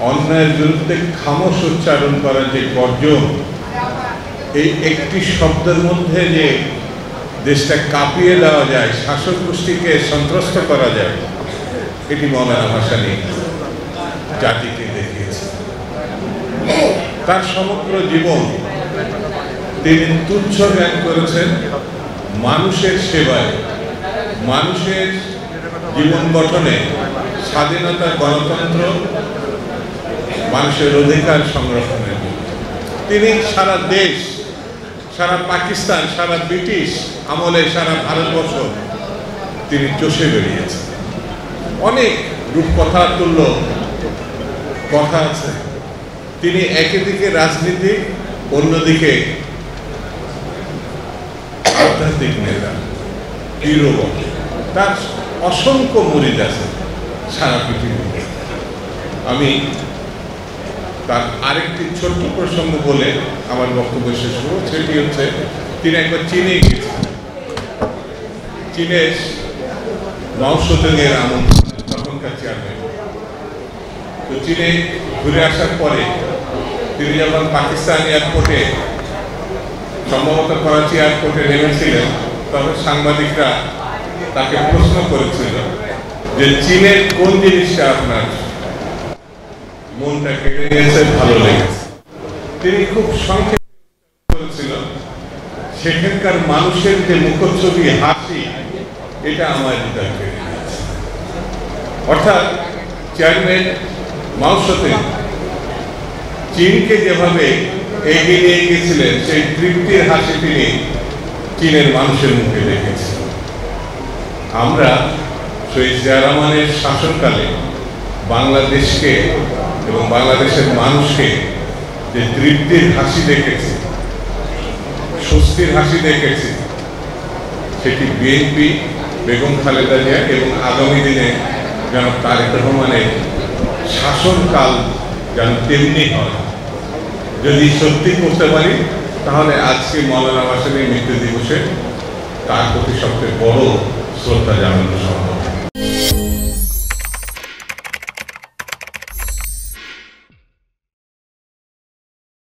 অন্যায়ের বিরুদ্ধে খামোশ উচ্চারণ করার যে গর্জন, এই একটি শব্দের মধ্যে যে দেশটা কাঁপিয়ে দেওয়া যায়, শাসক গোষ্ঠীকে সন্ত্রস্ত করা যায়, এটি মৌলানা ভাসানী জাতিকে দেখিয়েছে। তার সমগ্র জীবন তিনি তুচ্ছ জ্ঞান করেছেন মানুষের সেবায়, মানুষের জীবন গঠনে, স্বাধীনতা, গণতন্ত্র, মানুষের অধিকার সংরক্ষণের জন্য। তিনি সারা দেশ, সারা পাকিস্তান, সারা ব্রিটিশ আমলে, সারা ভারতবর্ষ তিনি চষে বেরিয়েছেন। অনেক রূপকথা তুল্য কথা আছে। তিনি একদিকে রাজনীতি, অন্যদিকে আধ্যাত্মিক নেতা, পীরবক্ত। তার অসংখ্য মুরিদ আছে সারা পৃথিবীতে। আমি তার আরেকটি ছোট্ট প্রসঙ্গ বলে আমার বক্তব্য শেষ করব। সেটি হচ্ছে, তিনি একবার চীনে গিয়েছেন। চীনের মাওসেতুংয়ের আমন্ত্রণ, তখনকার চেয়ারম্যান। তো চীনে ঘুরে আসার পরে তিনি যখন পাকিস্তান এয়ারপোর্টে, সম্ভবত করাচি এয়ারপোর্টে নেমেছিলেন, তখন সাংবাদিকরা তাকে প্রশ্ন করেছিল যে চীনের কোন জিনিসটা আপনার মনটা কেড়ে নিয়েছে, ভালো লেগেছে। তিনি খুব সংক্ষেপে করেছিল, সেখানকার মানুষের যে মুখচ্ছবি, হাসি, এটা আমার হৃদয় কেড়ে নিয়েছে। অর্থাৎ চেয়ারম্যান মাওসেতুং চীনকে যেভাবে এগিয়ে নিয়ে গিয়েছিলেন, সেই তৃপ্তির হাসি তিনি চীনের মানুষের মুখে দেখেছেন। আমরা শহীদ জিয়া রহমানের শাসনকালে বাংলাদেশকে এবং বাংলাদেশের মানুষকে যে তৃপ্তির হাসি দেখেছি, স্বস্তির হাসি দেখেছি, সেটি বিএনপি, বেগম খালেদা জিয়া এবং আগামী দিনে যেন তারেক রহমানের শাসনকাল যেন তেমনি হয়। যদি সত্যি করতে পারি, তাহলে আজকে মৌলানা ভাসানীর মৃত্যু দিবসে তার প্রতি সবচেয়ে বড় শ্রদ্ধা জানানো সম্ভব।